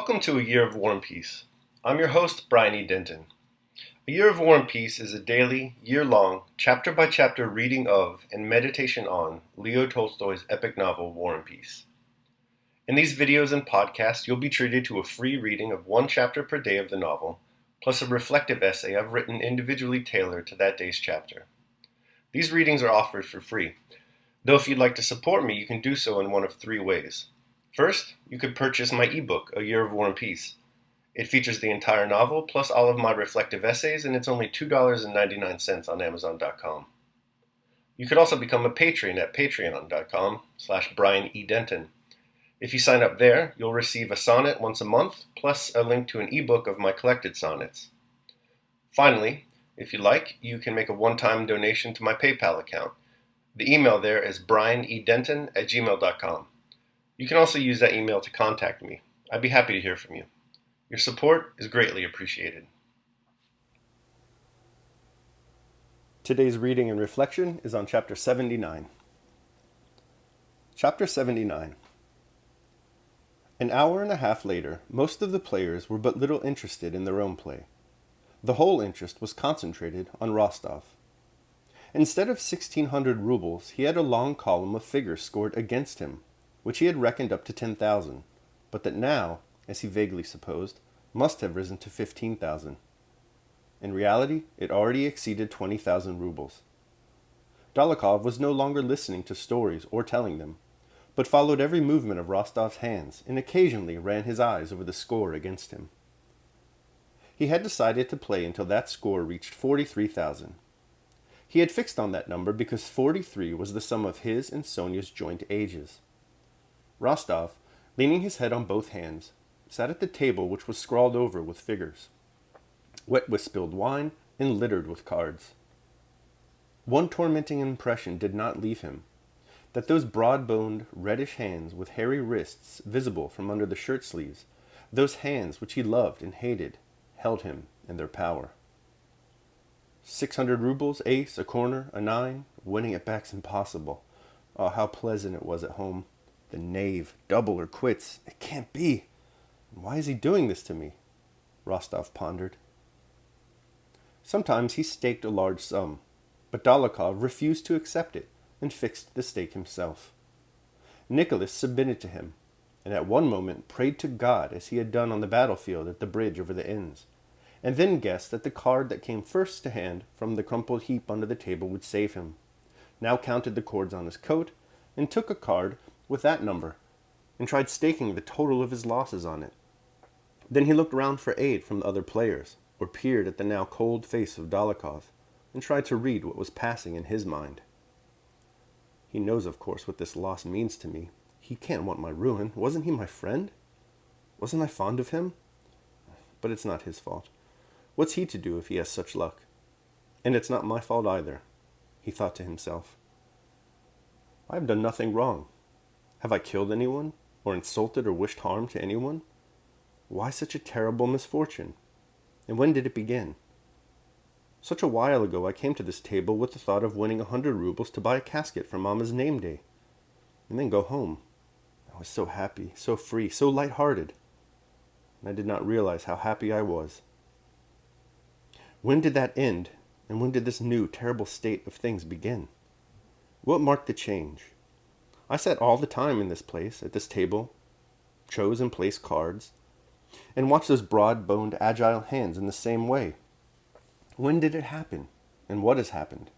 Welcome to A Year of War and Peace. I'm your host, Brian E. Denton. A Year of War and Peace is a daily, year-long, chapter-by-chapter reading of and meditation on Leo Tolstoy's epic novel, War and Peace. In these videos and podcasts, you'll be treated to a free reading of one chapter per day of the novel, plus a reflective essay I've written individually tailored to that day's chapter. These readings are offered for free, though if you'd like to support me, you can do so in one of three ways. First, you could purchase my ebook, A Year of War and Peace. It features the entire novel, plus all of my reflective essays, and it's only $2.99 on Amazon.com. You could also become a patron at patreon.com/BrianEDenton. If you sign up there, you'll receive a sonnet once a month, plus a link to an ebook of my collected sonnets. Finally, if you like, you can make a one-time donation to my PayPal account. The email there is brianedenton@gmail.com. You can also use that email to contact me. I'd be happy to hear from you. Your support is greatly appreciated. Today's reading and reflection is on Chapter 79. Chapter 79. An hour and a half later, most of the players were but little interested in their own play. The whole interest was concentrated on Rostov. Instead of 1,600 rubles, he had a long column of figures scored against him, which he had reckoned up to 10,000, but that now, as he vaguely supposed, must have risen to 15,000. In reality, it already exceeded 20,000 rubles. Dólokhov was no longer listening to stories or telling them, but followed every movement of Rostov's hands and occasionally ran his eyes over the score against him. He had decided to play until that score reached 43,000. He had fixed on that number because 43 was the sum of his and Sonia's joint ages. Rostov, leaning his head on both hands, sat at the table which was scrawled over with figures, wet with spilled wine and littered with cards. One tormenting impression did not leave him, that those broad-boned, reddish hands with hairy wrists visible from under the shirt sleeves, those hands which he loved and hated, held him in their power. 600 rubles, ace, a corner, a nine, winning it back's impossible. Oh, how pleasant it was at home. The knave, double or quits. It can't be. Why is he doing this to me? Rostov pondered. Sometimes he staked a large sum, but Dólokhov refused to accept it and fixed the stake himself. Nicholas submitted to him, and at one moment prayed to God as he had done on the battlefield at the bridge over the Inns, and then guessed that the card that came first to hand from the crumpled heap under the table would save him, now counted the cords on his coat, and took a card with that number, and tried staking the total of his losses on it. Then he looked round for aid from the other players, or peered at the now cold face of Dólokhov, and tried to read what was passing in his mind. He knows, of course, what this loss means to me. He can't want my ruin. Wasn't he my friend? Wasn't I fond of him? But it's not his fault. What's he to do if he has such luck? And it's not my fault either, he thought to himself. I have done nothing wrong. Have I killed anyone, or insulted or wished harm to anyone? Why such a terrible misfortune? And when did it begin? Such a while ago I came to this table with the thought of winning 100 rubles to buy a casket for Mama's name day, and then go home. I was so happy, so free, so light-hearted, and I did not realize how happy I was. When did that end, and when did this new, terrible state of things begin? What marked the change? I sat all the time in this place, at this table, chose and placed cards, and watched those broad-boned, agile hands in the same way. When did it happen, and what has happened?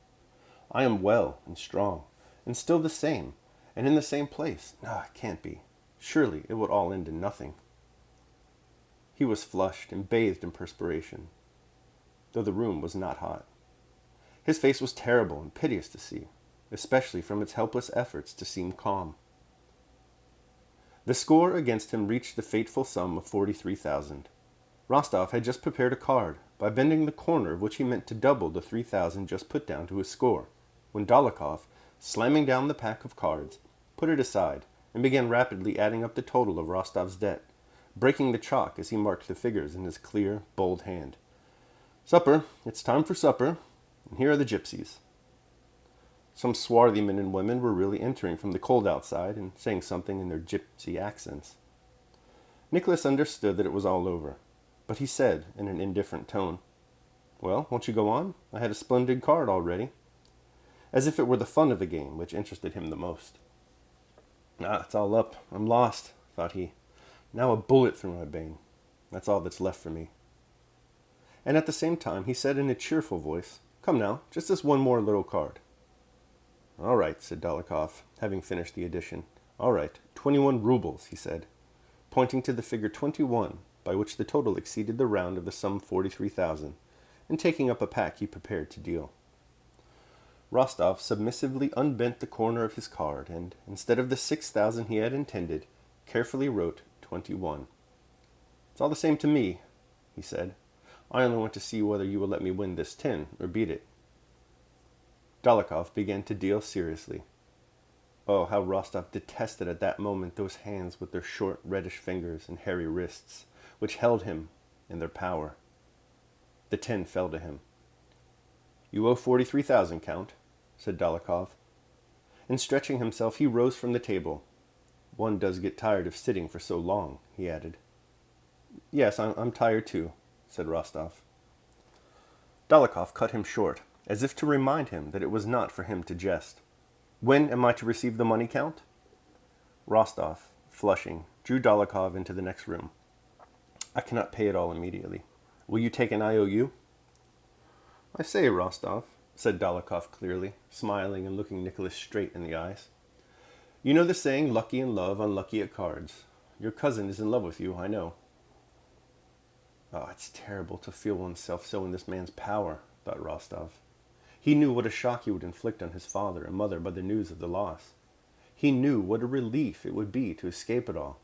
I am well and strong, and still the same, and in the same place. No, it can't be. Surely it would all end in nothing. He was flushed and bathed in perspiration, though the room was not hot. His face was terrible and piteous to see, especially from its helpless efforts to seem calm. The score against him reached the fateful sum of 43,000. Rostov had just prepared a card, by bending the corner of which he meant to double the 3,000 just put down to his score, when Dólokhov, slamming down the pack of cards, put it aside and began rapidly adding up the total of Rostov's debt, breaking the chalk as he marked the figures in his clear, bold hand. Supper, it's time for supper, and here are the gypsies. Some swarthy men and women were really entering from the cold outside and saying something in their gypsy accents. Nicholas understood that it was all over, but he said in an indifferent tone, "Well, won't you go on? I had a splendid card already," as if it were the fun of the game which interested him the most. "Ah, it's all up. I'm lost," thought he. "Now a bullet through my brain. That's all that's left for me." And at the same time he said in a cheerful voice, "Come now, just this one more little card." "All right," said Dólokhov, having finished the addition. "All right, 21 rubles," he said, pointing to the figure 21, by which the total exceeded the round of the sum 43,000, and taking up a pack he prepared to deal. Rostov submissively unbent the corner of his card, and, instead of the 6,000 he had intended, carefully wrote 21. "It's all the same to me," he said. "I only want to see whether you will let me win this 10, or beat it." Dólokhov began to deal seriously. Oh, how Rostov detested at that moment those hands with their short, reddish fingers and hairy wrists, which held him in their power. The 10 fell to him. "You owe 43,000, Count," said Dólokhov. And stretching himself, he rose from the table. "One does get tired of sitting for so long," he added. "Yes, I'm tired too," said Rostov. Dólokhov cut him short, as if to remind him that it was not for him to jest. "When am I to receive the money, Count?" Rostov, flushing, drew Dólokhov into the next room. "I cannot pay it all immediately. Will you take an IOU?" "I say, Rostov," said Dólokhov clearly, smiling and looking Nicholas straight in the eyes. "You know the saying, lucky in love, unlucky at cards. Your cousin is in love with you, I know." Oh, it's terrible to feel oneself so in this man's power, thought Rostov. He knew what a shock he would inflict on his father and mother by the news of the loss. He knew what a relief it would be to escape it all,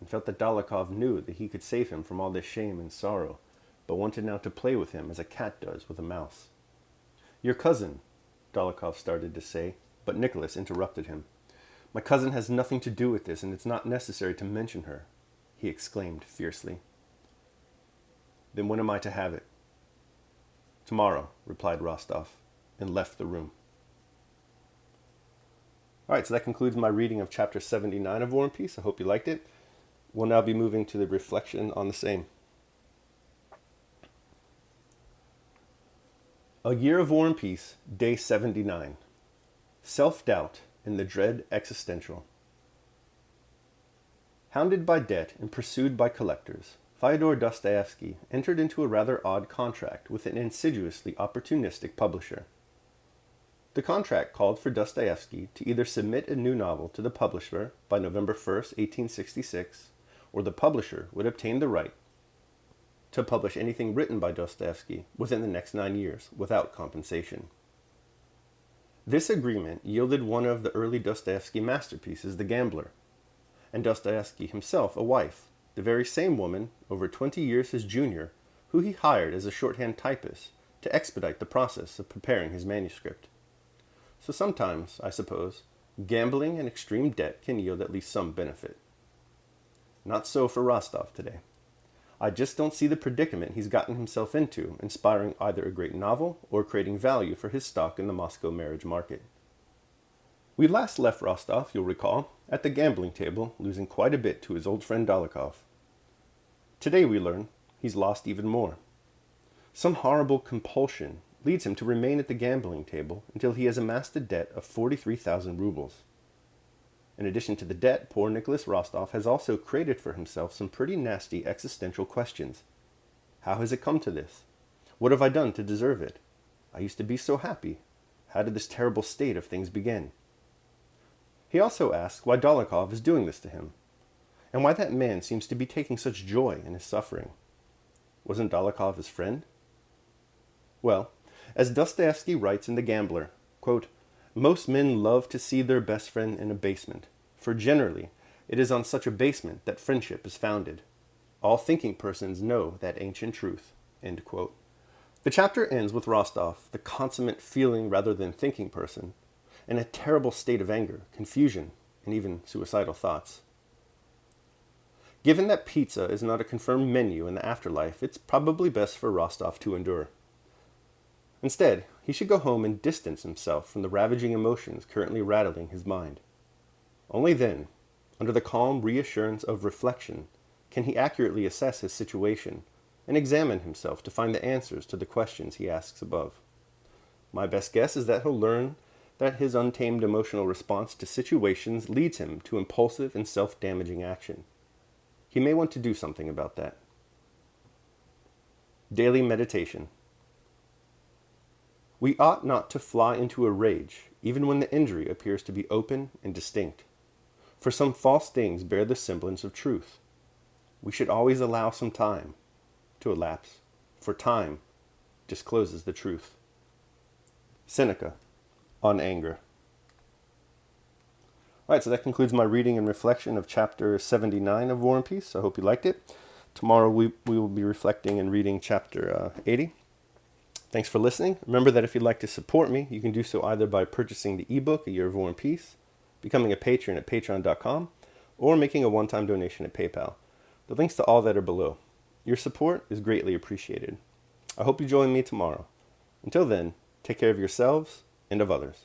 and felt that Dólokhov knew that he could save him from all this shame and sorrow, but wanted now to play with him as a cat does with a mouse. "Your cousin," Dólokhov started to say, but Nicholas interrupted him. "My cousin has nothing to do with this, and it's not necessary to mention her," he exclaimed fiercely. "Then when am I to have it?" "Tomorrow," replied Rostov, and left the room. All right, so that concludes my reading of chapter 79 of War and Peace. I hope you liked it. We'll now be moving to the reflection on the same. A Year of War and Peace, Day 79. Self-doubt and the dread existential. Hounded by debt and pursued by collectors, Fyodor Dostoevsky entered into a rather odd contract with an insidiously opportunistic publisher. The contract called for Dostoevsky to either submit a new novel to the publisher by November 1st, 1866, or the publisher would obtain the right to publish anything written by Dostoevsky within the next 9 years without compensation. This agreement yielded one of the early Dostoevsky masterpieces, The Gambler, and Dostoevsky himself a wife, the very same woman, over 20 years his junior, who he hired as a shorthand typist to expedite the process of preparing his manuscript. So sometimes, I suppose, gambling and extreme debt can yield at least some benefit. Not so for Rostov today. I just don't see the predicament he's gotten himself into, inspiring either a great novel or creating value for his stock in the Moscow marriage market. We last left Rostov, you'll recall, at the gambling table, losing quite a bit to his old friend Dólokhov. Today we learn he's lost even more. Some horrible compulsion leads him to remain at the gambling table until he has amassed a debt of 43,000 rubles. In addition to the debt, poor Nicholas Rostov has also created for himself some pretty nasty existential questions. How has it come to this? What have I done to deserve it? I used to be so happy. How did this terrible state of things begin? He also asks why Dólokhov is doing this to him, and why that man seems to be taking such joy in his suffering. Wasn't Dólokhov his friend? Well, as Dostoevsky writes in The Gambler, quote, "Most men love to see their best friend in abasement, for generally it is on such abasement that friendship is founded. All thinking persons know that ancient truth." End quote. The chapter ends with Rostov, the consummate feeling rather than thinking person, in a terrible state of anger, confusion, and even suicidal thoughts. Given that pizza is not a confirmed menu in the afterlife, it's probably best for Rostov to endure. Instead, he should go home and distance himself from the ravaging emotions currently rattling his mind. Only then, under the calm reassurance of reflection, can he accurately assess his situation and examine himself to find the answers to the questions he asks above? My best guess is that he'll learn that his untamed emotional response to situations leads him to impulsive and self-damaging action. He may want to do something about that. Daily meditation. We ought not to fly into a rage, even when the injury appears to be open and distinct, for some false things bear the semblance of truth. We should always allow some time to elapse, for time discloses the truth. Seneca, on anger. All right, so that concludes my reading and reflection of chapter 79 of War and Peace. I hope you liked it. Tomorrow we will be reflecting and reading chapter 80. Thanks for listening. Remember that if you'd like to support me, you can do so either by purchasing the ebook, A Year of War and Peace, becoming a patron at patreon.com, or making a one-time donation at PayPal. The links to all that are below. Your support is greatly appreciated. I hope you join me tomorrow. Until then, take care of yourselves and of others.